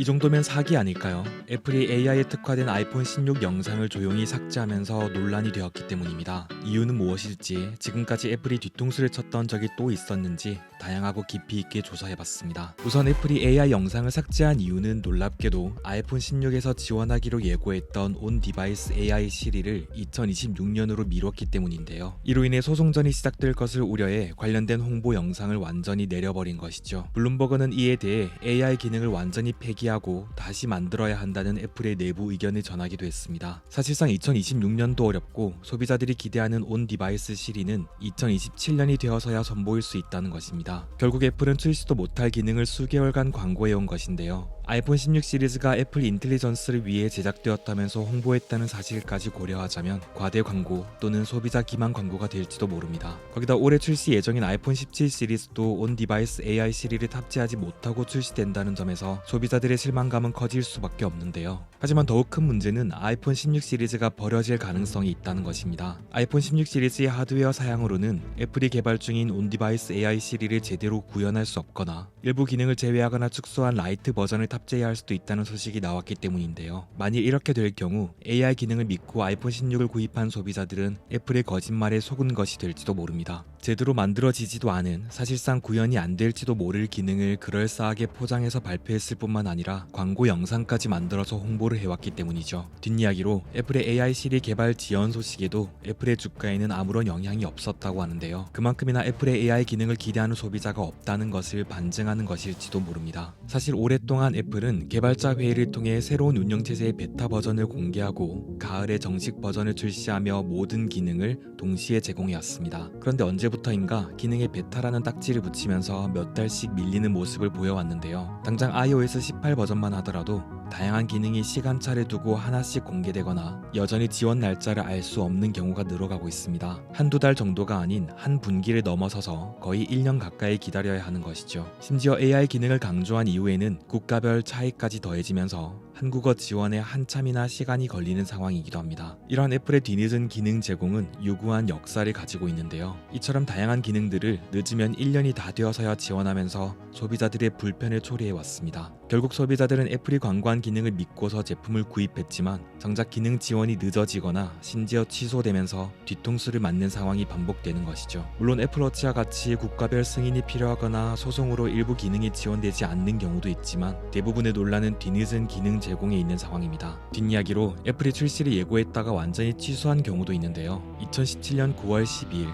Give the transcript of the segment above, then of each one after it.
이 정도면 사기 아닐까요? 애플이 AI에 특화된 아이폰 16 영상을 조용히 삭제하면서 논란이 되었기 때문입니다. 이유는 무엇일지, 지금까지 애플이 뒤통수를 쳤던 적이 또 있었는지 다양하고 깊이 있게 조사해봤습니다. 우선 애플이 AI 영상을 삭제한 이유는 놀랍게도 아이폰 16에서 지원하기로 예고했던 온 디바이스 AI 시리를 2026년으로 미뤘기 때문인데요. 이로 인해 소송전이 시작될 것을 우려해 관련된 홍보 영상을 완전히 내려버린 것이죠. 블룸버그는 이에 대해 AI 기능을 완전히 폐기하고 다시 만들어야 한다는 애플의 내부 의견을 전하기도 했습니다. 사실상 2026년도 어렵고 소비자들이 기대하는 온 디바이스 시리는 2027년이 되어서야 선보일 수 있다는 것입니다. 결국 애플은 출시도 못할 기능을 수개월간 광고해온 것인데요. 아이폰 16 시리즈가 애플 인텔리전스를 위해 제작되었다면서 홍보했다는 사실까지 고려하자면 과대 광고 또는 소비자 기만 광고가 될지도 모릅니다. 거기다 올해 출시 예정인 아이폰 17 시리즈도 온 디바이스 AI 시리를 탑재하지 못하고 출시된다는 점에서 소비자들의 실망감은 커질 수밖에 없는데요. 하지만 더욱 큰 문제는 아이폰 16 시리즈가 버려질 가능성이 있다는 것입니다. 아이폰 16 시리즈의 하드웨어 사양으로는 애플이 개발 중인 온 디바이스 AI 시리를 제대로 구현할 수 없거나 일부 기능을 제외하거나 축소한 라이트 버전을 탑재해야 할 수도 있다는 소식이 나왔기 때문인데요. 만일 이렇게 될 경우 AI 기능을 믿고 아이폰 16을 구입한 소비자들은 애플의 거짓말에 속은 것이 될지도 모릅니다. 제대로 만들어지지도 않은, 사실상 구현이 안 될지도 모를 기능을 그럴싸하게 포장해서 발표했을 뿐만 아니라 광고 영상까지 만들어서 홍보를 해왔기 때문이죠. 뒷이야기로 애플의 AI 시리 개발 지연 소식에도 애플의 주가에는 아무런 영향이 없었다고 하는데요. 그만큼이나 애플의 AI 기능을 기대하는 소비자가 없다는 것을 반증하는 것일지도 모릅니다. 사실 오랫동안 애플은 개발자 회의를 통해 새로운 운영체제의 베타 버전을 공개하고 가을에 정식 버전을 출시하며 모든 기능을 동시에 제공해왔습니다. 그런데 언제부터인가 기능에 베타라는 딱지를 붙이면서 몇 달씩 밀리는 모습을 보여왔는데요. 당장 iOS 18 버전만 하더라도 다양한 기능이 시간차를 두고 하나씩 공개되거나 여전히 지원 날짜를 알 수 없는 경우가 늘어가고 있습니다. 한두 달 정도가 아닌 한 분기를 넘어서서 거의 1년 가까이 기다려야 하는 것이죠. 심지어 AI 기능을 강조한 이후에는 국가별 차이까지 더해지면서 한국어 지원에 한참이나 시간이 걸리는 상황이기도 합니다. 이러한 애플의 뒤늦은 기능 제공은 유구한 역사를 가지고 있는데요. 이처럼 다양한 기능들을 늦으면 1년이 다 되어서야 지원하면서 소비자들의 불편을 초래해왔습니다. 결국 소비자들은 애플이 광고한 기능을 믿고서 제품을 구입했지만 정작 기능 지원이 늦어지거나 심지어 취소되면서 뒤통수를 맞는 상황이 반복되는 것이죠. 물론 애플워치와 같이 국가별 승인이 필요하거나 소송으로 일부 기능이 지원되지 않는 경우도 있지만 대부분의 논란은 뒤늦은 기능 제공에 있는 상황입니다. 뒷이야기로 애플이 출시를 예고했다가 완전히 취소한 경우도 있는데요. 2017년 9월 12일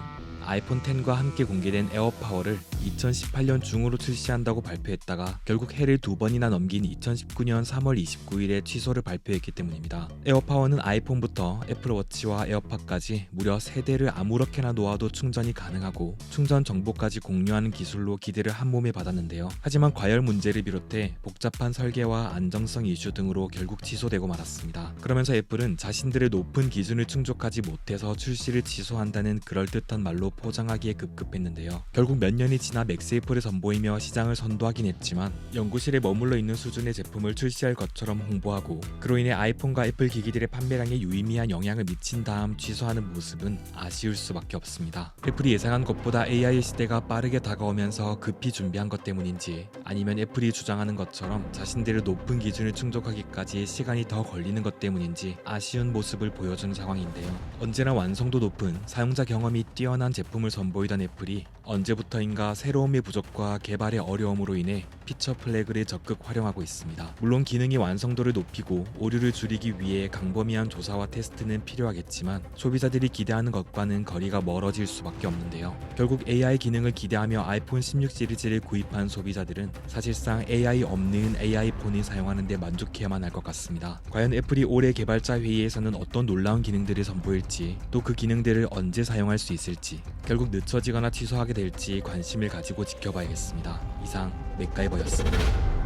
아이폰 X과 함께 공개된 에어파워를 2018년 중으로 출시한다고 발표했다가 결국 해를 두 번이나 넘긴 2019년 3월 29일에 취소를 발표했기 때문입니다. 에어파워는 아이폰부터 애플워치와 에어팟까지 무려 3대를 아무렇게나 놓아도 충전이 가능하고 충전 정보까지 공유하는 기술로 기대를 한 몸에 받았는데요. 하지만 과열 문제를 비롯해 복잡한 설계와 안정성 이슈 등으로 결국 취소되고 말았습니다. 그러면서 애플은 자신들의 높은 기준을 충족하지 못해서 출시를 취소한다는 그럴듯한 말로 포장하기에 급급했는데요. 결국 몇 년이 지나 맥세이프를 선보이며 시장을 선도하긴 했지만 연구실에 머물러 있는 수준의 제품을 출시할 것처럼 홍보하고 그로 인해 아이폰과 애플 기기들의 판매량에 유의미한 영향을 미친 다음 취소하는 모습은 아쉬울 수밖에 없습니다. 애플이 예상한 것보다 AI 시대가 빠르게 다가오면서 급히 준비한 것 때문인지 아니면 애플이 주장하는 것처럼 자신들의 높은 기준을 충족하기까지 시간이 더 걸리는 것 때문인지 아쉬운 모습을 보여주는 상황인데요. 언제나 완성도 높은 사용자 경험이 뛰어난 제품을 선보이던 애플이 언제부터인가 새로움의 부족과 개발의 어려움으로 인해 피처 플래그를 적극 활용하고 있습니다. 물론 기능의 완성도를 높이고 오류를 줄이기 위해 강범위한 조사와 테스트는 필요하겠지만 소비자들이 기대하는 것과는 거리가 멀어질 수밖에 없는데요. 결국 AI 기능을 기대하며 아이폰 16 시리즈를 구입한 소비자들은 사실상 AI 없는 AI 폰을 사용하는 데 만족해야만 할 것 같습니다. 과연 애플이 올해 개발자 회의에서는 어떤 놀라운 기능들을 선보일지, 또 그 기능들을 언제 사용할 수 있을지, 결국 늦춰지거나 취소하게 될지 관심을 가지고 지켜봐야겠습니다. 이상 맥가이버였습니다.